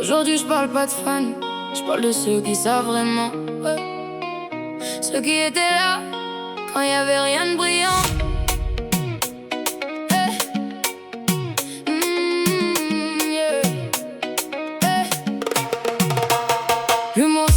Aujourd'hui je parle pas de fans, je parle de ceux qui savent vraiment, ouais. Ceux qui étaient là quand y avait rien de brillant. L'humour,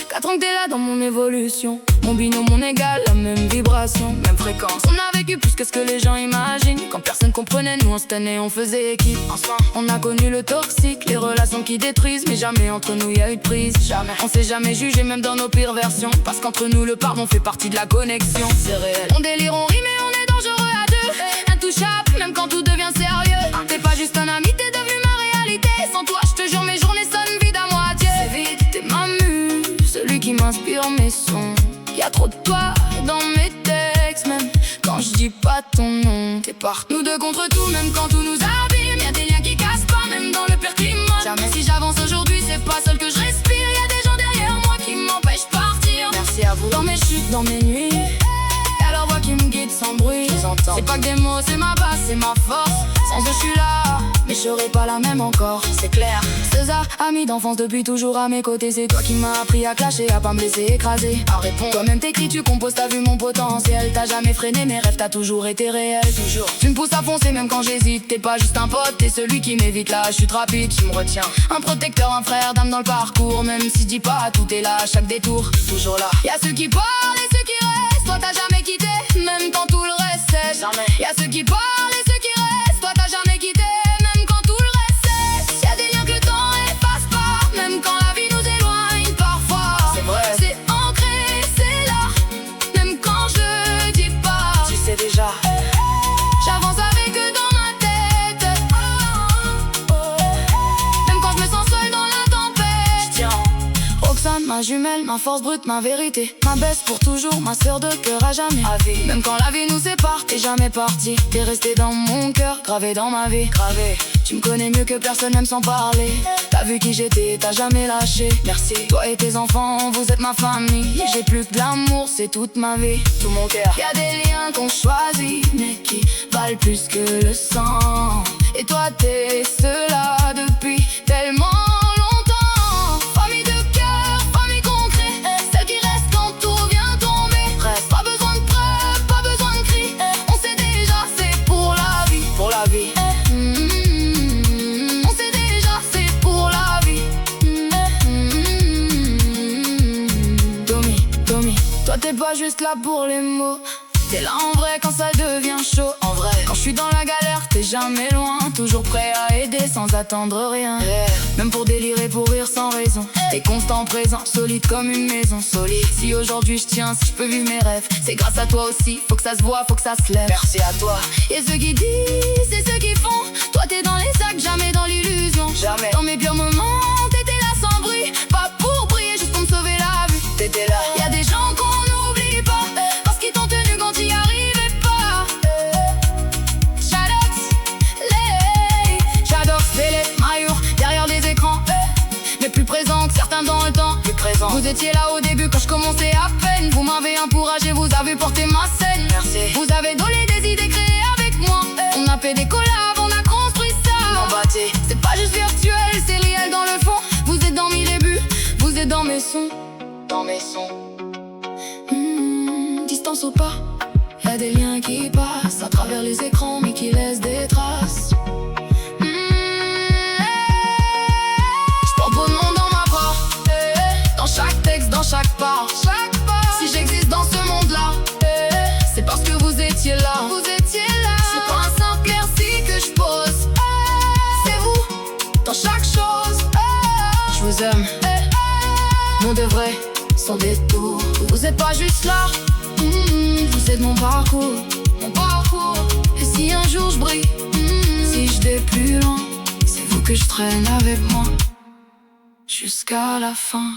4 ans que t'es là dans mon évolution. Mon binôme, mon égal, la même vibration, même fréquence. On a vécu plus que ce que les gens imaginent. Quand personne comprenait, nous on se tenait, on faisait équipe. Ensemble, on a connu le toxique, les relations qui détruisent. Mais jamais entre nous y a eu de prise, jamais. On s'est jamais jugé, même dans nos pires versions. Parce qu'entre nous le pardon fait partie de la connexion. C'est réel. On délire, on rime et on est dangereux à deux. Intouchable, même quand tout devient sérieux. T'es pas juste un ami, t'es devenu ma réalité. Sans toi, je te jure, mes journées sonnent vides à moitié. C'est vide, t'es ma muse, celui qui m'inspire mes sons. Y'a trop de toi dans mes textes, même quand je dis pas ton nom. T'es partout, nous deux contre tout, même quand tout nous abîme. Y'a des liens qui cassent pas, même dans le pire climat. Jamais si j'avance aujourd'hui, c'est pas seul que je respire. Y'a des gens derrière moi qui m'empêchent de partir. Merci à vous. Dans mes chutes, dans mes nuits, y'a leur voix qui me guide sans bruit. C'est pas que des mots, c'est ma base, c'est ma force. Sans eux je suis là, mais je serai pas la même encore, c'est clair. César, ami d'enfance depuis toujours à mes côtés. C'est toi qui m'as appris à clasher, à pas me laisser écraser, à répondre. Toi-même t'écris, tu composes, t'as vu mon potentiel. T'as jamais freiné mes rêves, t'as toujours été réel, toujours. Tu me pousses à foncer même quand j'hésite. T'es pas juste un pote, t'es celui qui m'évite la chute rapide. Tu me retiens, un protecteur, un frère d'âme dans le parcours. Même si je dis pas tout, t'es là à chaque détour, toujours là. Y'a ceux qui parlent et ceux qui restent. Toi t'as jamais quitté, même quand tout le reste cesse. Y'a ceux qui parlent et ceux qui restent. Toi t'as jamais quitté, même quand tout le reste cesse. Y'a des liens que le temps efface pas, même quand la vie nous éloigne parfois. C'est vrai, c'est ancré, c'est là, même quand je dis pas. Tu sais déjà, j'avance avec eux dans ma tête. Même quand je me sens seule dans la tempête. Tiens, Roxane, ma jumelle, ma force brute, ma vérité. Ma baisse pour toujours, ma sœur de cœur à jamais. Même quand la vie nous sépare, t'es jamais parti. T'es resté dans mon cœur, gravé dans ma vie. Gravé. Tu me connais mieux que personne, même sans parler. T'as vu qui j'étais, t'as jamais lâché. Merci. Toi et tes enfants, vous êtes ma famille. J'ai plus que de l'amour, c'est toute ma vie. Tout mon cœur. Y'a des liens qu'on choisit, mais qui valent plus que le sang. Et toi t'es cela depuis tellement longtemps. Famille de cœur, famille concrète, celle qui reste quand tout vient tomber. Pas besoin de preuves, pas besoin de cris. On sait déjà, c'est pour la vie. Pour la vie. On sait déjà, c'est pour la vie. Tommy, toi t'es pas juste là pour les mots. T'es là en vrai quand ça devient chaud. En vrai, quand je suis dans la galère, t'es jamais loin. Toujours prêt à aider sans attendre rien. Même pour délirer, pour rire sans raison. T'es constant présent, solide comme une maison. Solide. Si aujourd'hui je tiens, si je peux vivre mes rêves, c'est grâce à toi aussi. Faut que ça se voit, faut que ça se lève. Merci à toi. Y'a ceux qui disent, c'est ceux qui font. Toi t'es dans les sacs, jamais dans l'illusion. Jamais. Dans mes pires moments, t'étais là sans bruit. Pas pour briller, juste pour me sauver la vue. T'étais là. Y'a des gens qu'on n'oublie pas, parce qu'ils t'ont tenu quand t'y arrivais pas. J'adore les maillots derrière les écrans, mais plus présent que certains dans le temps. Plus présent. Vous étiez là au début quand je commençais à peine. Vous m'avez encouragé, vous avez porté ma scène. Merci. Vous avez donné des idées créées avec moi. On a fait des collabs, on a construit ça. C'est pas juste virtuel, c'est réel dans le fond. Vous êtes dans mes débuts, vous êtes dans mes sons. Dans mes sons. Distance ou pas, y'a des liens qui passent à travers les écrans, mais qui laissent des traces. Dans chaque texte, dans chaque part. Si j'existe dans ce monde-là, c'est parce que vous étiez là. C'est pas un simple merci que je pose. C'est vous, dans chaque chose. Je vous aime. Mon de vrai, sans détour. Vous êtes pas juste là. Vous êtes mon parcours. Et si un jour je brille, si je vais plus loin, c'est vous que je traîne avec moi. Jusqu'à la fin.